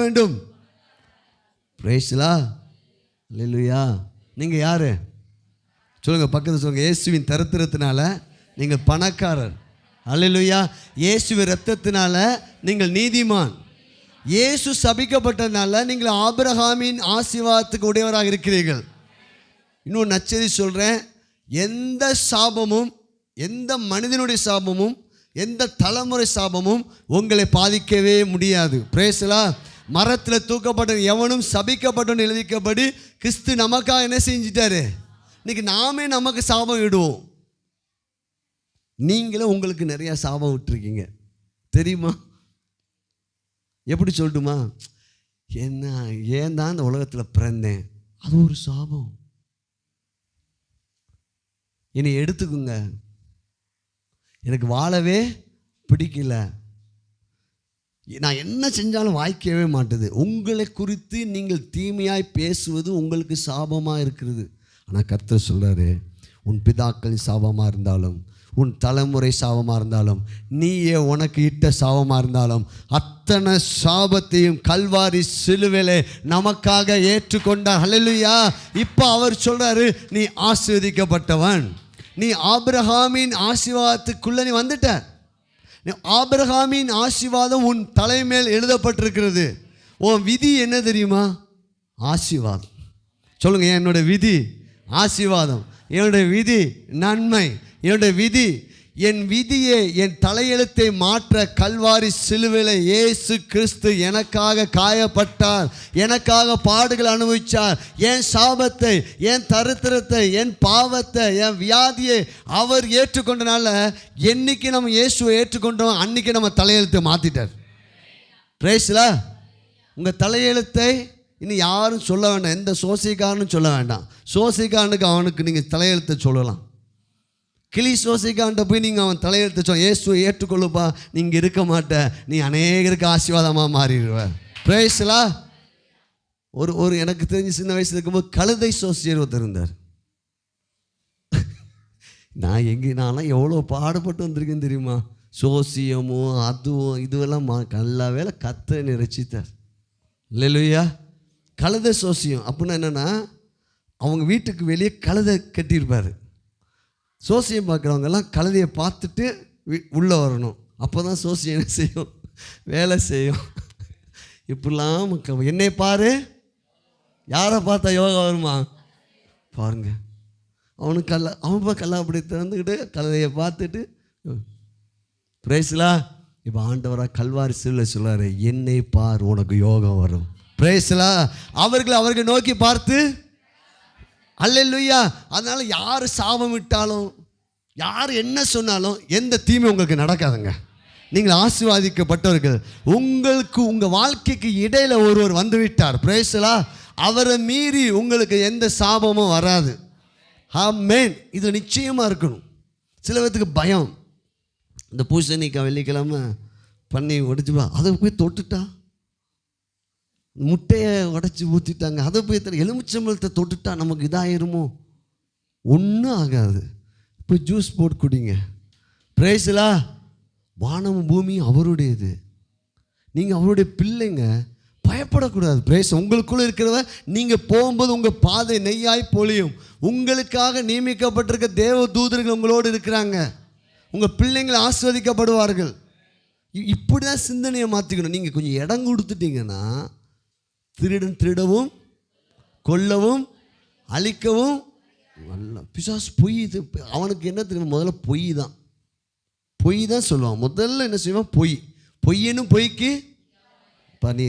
வேண்டும். பிரைஸ்லா அல்லேலூயா. நீங்க யாரு சொல்லுங்க, பக்கத்துல சொல்லுங்க. இயேசுவின் தரித்திரத்தினால நீங்கள் பணக்காரர். அல்லேலூயா. இயேசுவின் இரத்தத்தினால நீங்கள் நீதிமான். இயேசு சபிக்கப்பட்டதுனால நீங்கள் ஆபிரகாமின் ஆசீர்வாதத்துக்கு உடையவராக இருக்கிறீர்கள். இன்னும் நச்சரி சொல்கிறேன், எந்த சாபமும், எந்த மனிதனுடைய சாபமும், எந்த தலைமுறை சாபமும் உங்களை பாதிக்கவே முடியாது. பிரேசலா. மரத்தில் தூக்கப்பட்ட எவனும் சபிக்கப்பட்டவன் எழுதிக்கப்படி கிறிஸ்து நமக்காக என்ன செஞ்சிட்டாரு? இன்னைக்கு நாமே நமக்கு சாபம் விடுவோம். நீங்களும் உங்களுக்கு நிறைய சாபம் விட்டுருக்கீங்க தெரியுமா? எப்படி சொல்லட்டுமா? என்ன ஏன் தான் இந்த உலகத்தில் பிறந்தேன், அது ஒரு சாபம். என்னை எடுத்துக்குங்க, எனக்கு வாழவே பிடிக்கல, நான் என்ன செஞ்சாலும் வாய்க்கவே மாட்டுது. உங்களை குறித்து நீங்கள் தீமையாய் பேசுவது உங்களுக்கு சாபமாக இருக்கிறது. ஆனால் கர்த்தர் சொல்கிறாரு, உன் பிதாக்களின் சாபமாக இருந்தாலும், உன் தலைமுறை சாபமாக இருந்தாலும், நீயே உனக்கு இட்ட சாபமாக இருந்தாலும், அத்தனை சாபத்தையும் கல்வாரி சிலுவையிலே நமக்காக ஏற்றுக்கொண்டார். ஹல்லேலூயா. இப்போ அவர் சொல்கிறாரு, நீ ஆசீர்வதிக்கப்பட்டவன், நீ ஆபிரகாமின் ஆசீர்வாதத்துக்குள்ளே நீ வந்துட்ட. ஆபிரகாமின் ஆசீர்வாதம் உன் தலைமேல் எழுதப்பட்டிருக்கிறது. உன் விதி என்ன தெரியுமா? ஆசீர்வாதம். சொல்லுங்க, என்னோட விதி ஆசீர்வாதம், என்னுடைய விதி நன்மை, என்னுடைய விதி, என் விதியை, என் தலையெழுத்தை மாற்ற கல்வாரி சிலுவையில் இயேசு கிறிஸ்து எனக்காக காயப்பட்டார், எனக்காக பாடுகள் அனுபவித்தார். என் சாபத்தை, என் தரித்திரத்தை, என் பாவத்தை, என் வியாதியை அவர் ஏற்றுக்கொண்டனால என்னைக்கு நம்ம இயேசுவை ஏற்றுக்கொண்டோம் அன்னைக்கு நம்ம தலையெழுத்தை மாற்றிட்டார். பிரைஸ்லா. உங்கள் தலையெழுத்தை இன்னும் யாரும் சொல்ல வேண்டாம், எந்த சோசிக்காரனும் சொல்ல வேண்டாம். சோசிக்காரனுக்கு அவனுக்கு நீங்கள் தலையெழுத்தை சொல்லலாம். கிளி சோசிக்கான்ட்ட போய் நீங்கள் அவன் தலையெழுத்து சொல்ல, இயேசுவை ஏற்றுக்கொள்ளுப்பா, நீங்கள் இருக்க மாட்ட, நீ அநேகருக்கு ஆசீர்வாதமாக மாறிடுவ. பிரைஸ்லா. ஒரு எனக்கு தெரிஞ்சு சின்ன வயசில் இருக்கும்போது கழுதை சோசியர் ஒருத்தர் இருந்தார். நான்லாம் எவ்வளோ பாடுபட்டு வந்திருக்கேன்னு தெரியுமா? சோசியமும் அதுவும் இதுவெல்லாம் நல்ல வேலை கர்த்தர் ரட்சித்தார். அல்லேலூயா. கழுதை சோசியம் அப்படின்னா என்னென்னா, அவங்க வீட்டுக்கு வெளியே கழுதை கட்டியிருப்பார். சோசியம் பார்க்குறவங்கெல்லாம் கழுதையை பார்த்துட்டு உள்ளே வரணும், அப்போ தான் சோசியம் என்ன செய்யும்? வேலை செய்யும். இப்படிலாம் என்னை பாரு, யாரை பார்த்தா யோகா வருமா பாருங்க. அவனுக்கு அவன் கல்லா அப்படி திறந்துக்கிட்டு கழுதையை பார்த்துட்டு பிரைஸ்லா. இப்போ ஆண்டவராக கல்வாரி சிலுவையில் சொல்கிறாரு, என்னை பார், உனக்கு யோகம் வரும். பிரைஸ்லா. அவர்கள் நோக்கி பார்த்து, அல்லேலூயா. அதனால் யார் சாபம் விட்டாலும், யார் என்ன சொன்னாலும் எந்த தீமை உங்களுக்கு நடக்காதுங்க. நீங்கள் ஆசீர்வாதிக்கப்பட்டவர்கள். உங்களுக்கு உங்கள் வாழ்க்கைக்கு இடையில் ஒருவர் வந்து விட்டார். பிரைஸ்லா. அவரை மீறி உங்களுக்கு எந்த சாபமும் வராது. ஆமென். இது நிச்சயமாக இருக்கணும். சில பேருக்கு பயம், இந்த பூசணிக்காய் வெள்ளிக்கிழமை பண்ணி உடைச்சுப்பா, அதை போய் தொட்டுட்டா, முட்டையை உடைச்சி ஊற்றிட்டாங்க, அதை போய் எலுமிச்சம்பழத்தை தொட்டுட்டா நமக்கு இதாயிருமோ? ஒன்றும் ஆகாது. இப்போ ஜூஸ் போட்டு குடிங்க. பிரைஸ்லா. வானமும் பூமியும் அவருடையது, நீங்கள் அவருடைய பிள்ளைங்க, பயப்படக்கூடாது. பிரைஸ். உங்களுக்குள்ளே இருக்கிறவ நீங்கள் போகும்போது உங்கள் பாதை நெய்யாய் பொழியும். உங்களுக்காக நியமிக்கப்பட்டிருக்க தேவ தூதர்கள் உங்களோடு இருக்கிறாங்க. உங்கள் பிள்ளைங்கள் ஆசீர்வதிக்கப்படுவார்கள். இப்படி தான் சிந்தனையை மாற்றிக்கணும். நீங்கள் கொஞ்சம் இடம் கொடுத்துட்டீங்கன்னா, திருடன் திருடவும் கொல்லவும் அழிக்கவும் நல்லா பிசாசு பொய். இது அவனுக்கு என்ன தெரியும்? முதல்ல பொய் தான் சொல்லுவான். முதல்ல என்ன செய்வான்? பொய். பொய்யனும் பொய்க்கு நீ